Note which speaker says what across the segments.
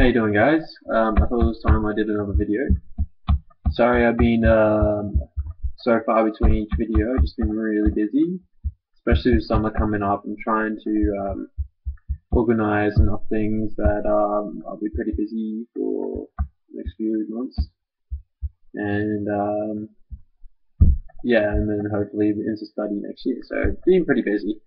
Speaker 1: How you doing, guys? I thought it was time I did another video. Sorry I've been so far between each video. I've just been really busy, especially with summer coming up. I'm trying to organize enough things that I'll be pretty busy for the next few months, and yeah, and then hopefully into study next year. So being pretty busy.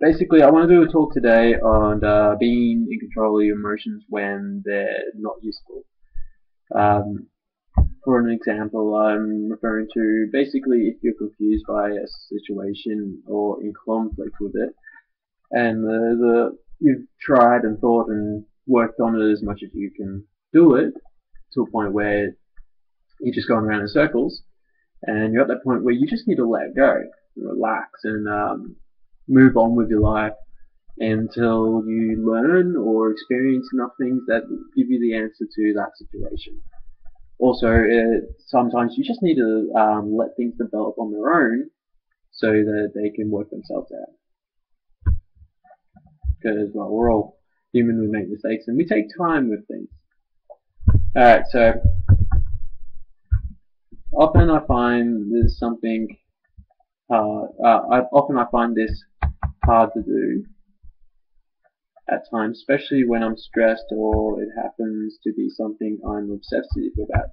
Speaker 1: Basically, I want to do a talk today on being in control of your emotions when they're not useful. Um, for an example, I'm referring to basically if you're confused by a situation or in conflict with it, and you've tried and thought and worked on it as much as you can do it to a point where you're just going around in circles, and you're at that point where you just need to let go, relax, and move on with your life until you learn or experience enough things that give you the answer to that situation. Also, sometimes you just need to let things develop on their own so that they can work themselves out. Because, well, we're all human, we make mistakes, and we take time with things. Alright, so often I find there's something often I find this hard to do at times, especially when I'm stressed or it happens to be something I'm obsessive about.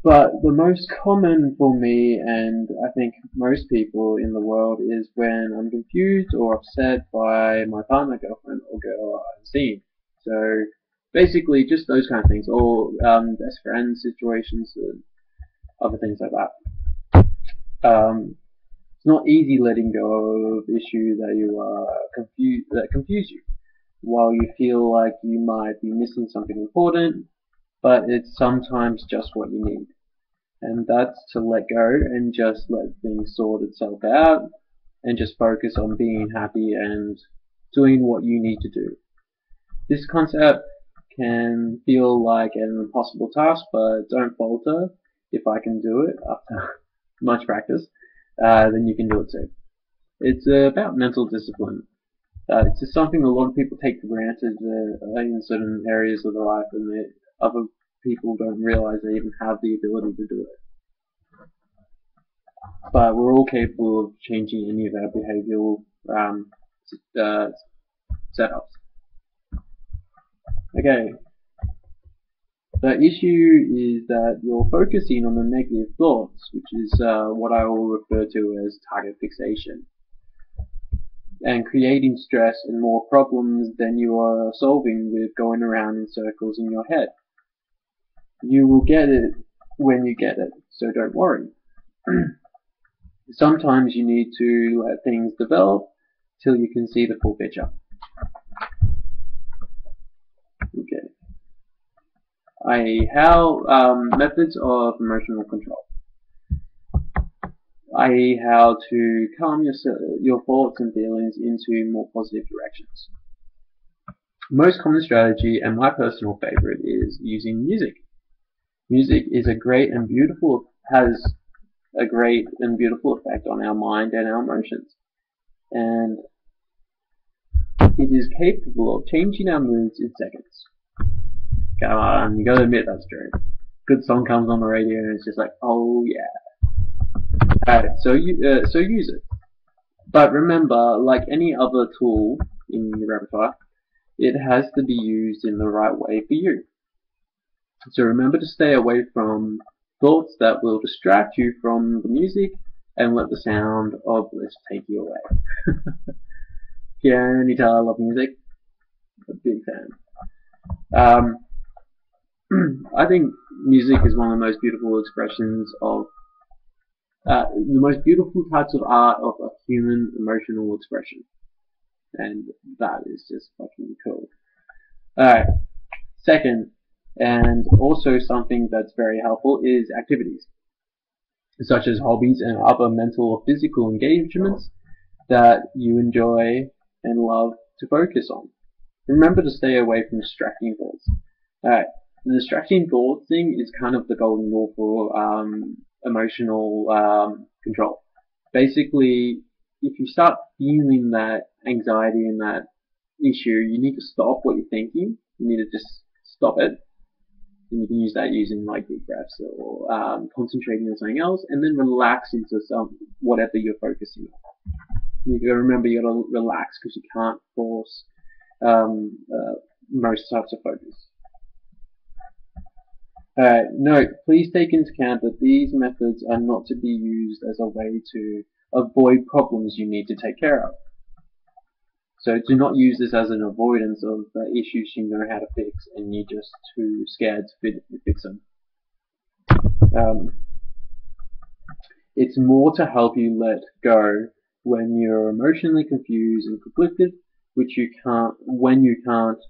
Speaker 1: But the most common for me, and I think most people in the world, is when I'm confused or upset by my partner, girlfriend, or girl I'm seeing. So basically, just those kind of things, or best friend situations and other things like that. It's not easy letting go of issues that you are confuse you, while you feel like you might be missing something important, but it's sometimes just what you need. And that's to let go and just let things sort itself out and just focus on being happy and doing what you need to do. This concept can feel like an impossible task, but don't falter. If I can do it after much practice, then you can do it too. It's about mental discipline. It's just something a lot of people take for granted in certain areas of their life, and other people don't realize they even have the ability to do it. But we're all capable of changing any of our behavioral uh, setups. Okay, the issue is that you're focusing on the negative thoughts, which is what I will refer to as target fixation, and creating stress and more problems than you are solving with going around in circles in your head. You will get it when you get it, so don't worry. Sometimes you need to let things develop till you can see the full picture. Okay. Methods of emotional control. I.e. how to calm your thoughts and feelings into more positive directions. Most common strategy, and my personal favorite, is using music. Music is has a great and beautiful effect on our mind and our emotions, and it is capable of changing our moods in seconds. Come on, you gotta admit that's true. Good song comes on the radio and it's just like, oh yeah. Alright, so use it. But remember, like any other tool in your repertoire, it has to be used in the right way for you. So remember to stay away from thoughts that will distract you from the music and let the sound of bliss take you away. Can you tell I love music? A big fan. I think music is one of the most beautiful expressions of the most beautiful types of art of a human emotional expression, and that is just fucking cool. Alright, second, and also something that's very helpful, is activities, such as hobbies and other mental or physical engagements that you enjoy and love to focus on. Remember to stay away from distracting thoughts. Alright, the distracting thought thing is kind of the golden rule for emotional control. Basically, if you start feeling that anxiety and that issue, you need to stop what you're thinking. You need to just stop it. And you can use that using like deep breaths or concentrating on something else, and then relax into whatever you're focusing on. You gotta remember, you gotta relax because you can't force most types of focus. Note, please take into account that these methods are not to be used as a way to avoid problems you need to take care of. So do not use this as an avoidance of issues you know how to fix and you're just too scared to fix them. It's more to help you let go when you're emotionally confused and conflicted, when you can't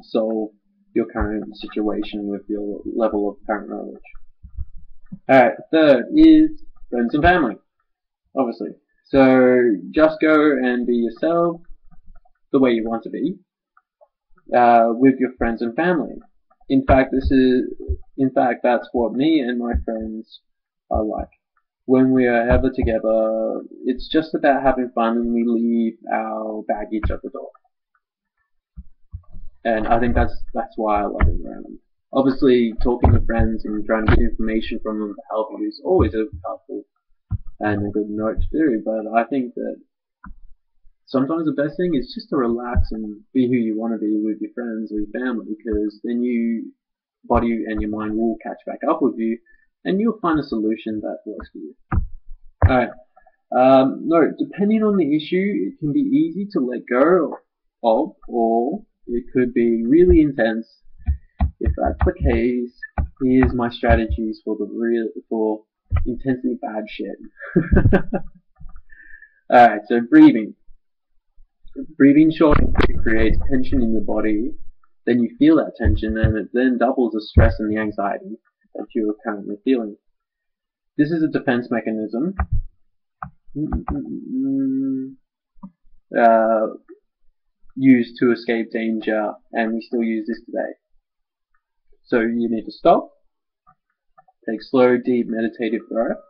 Speaker 1: solve your current situation with your level of current knowledge. Alright, third is friends and family, obviously. So just go and be yourself the way you want to be with your friends and family. In fact, that's what me and my friends are like. When we are ever together, it's just about having fun and we leave our baggage at the door. And I think that's why I love it around. Obviously, talking to friends and trying to get information from them to help you is always a helpful and a good note to do, but I think that sometimes the best thing is just to relax and be who you want to be with your friends or your family, because then your body and your mind will catch back up with you and you'll find a solution that works for you. Alright, no, depending on the issue, it can be easy to let go of, or it could be really intense. If that's the case, here's my strategies for intensely bad shit. Alright, so breathing. Breathing short and quick creates tension in your body. Then you feel that tension, and it then doubles the stress and the anxiety that you are currently feeling. This is a defense mechanism used to escape danger, and we still use this today. So you need to stop, take slow, deep, meditative breath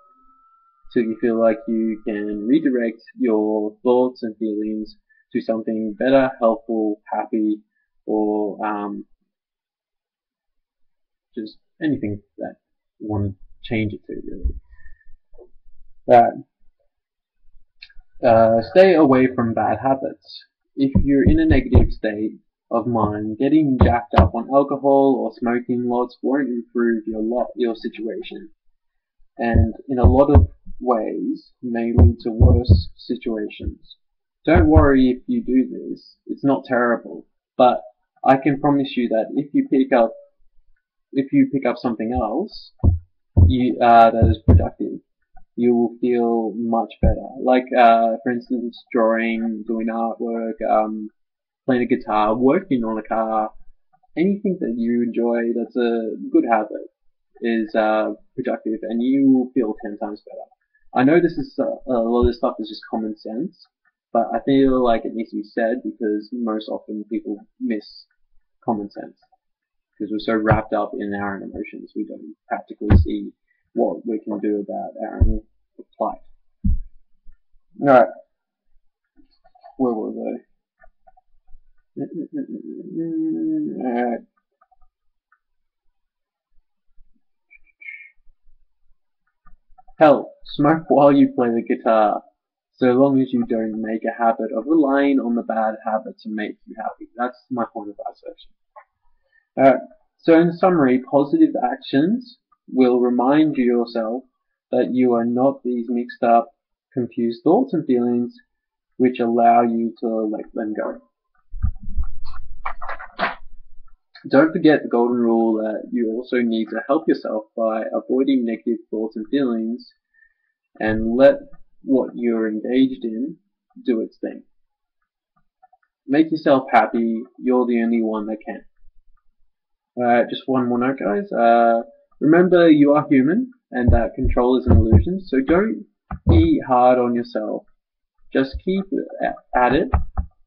Speaker 1: till you feel like you can redirect your thoughts and feelings to something better, helpful, happy, or just anything that you want to change it to, really. Stay away from bad habits. If you're in a negative state of mind, getting jacked up on alcohol or smoking lots won't improve your situation, and in a lot of ways may lead to worse situations. Don't worry if you do this, it's not terrible, but I can promise you that if you pick up something else that is productive, you will feel much better. Like, for instance, drawing, doing artwork, playing a guitar, working on a car, anything that you enjoy that's a good habit is productive, and you will feel 10 times better. I know this is a lot of this stuff is just common sense, but I feel like it needs to be said because most often people miss common sense because we're so wrapped up in our own emotions, we don't practically see what we can do about our own plight. Alright, where was I? Alright. Hell, smoke while you play the guitar, so long as you don't make a habit of relying on the bad habit to make you happy. That's my point of that section. So in summary, positive actions will remind yourself that you are not these mixed up, confused thoughts and feelings which allow you to let them go. Don't forget the golden rule that you also need to help yourself by avoiding negative thoughts and feelings and let what you're engaged in do its thing. Make yourself happy, you're the only one that can. Just one more note, guys. Remember, you are human and that control is an illusion, so don't be hard on yourself. Just keep at it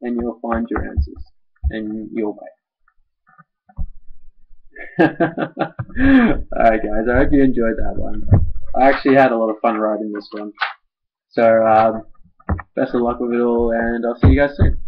Speaker 1: and you'll find your answers and your way. Alright guys, I hope you enjoyed that one. I actually had a lot of fun writing this one. So, best of luck with it all, and I'll see you guys soon.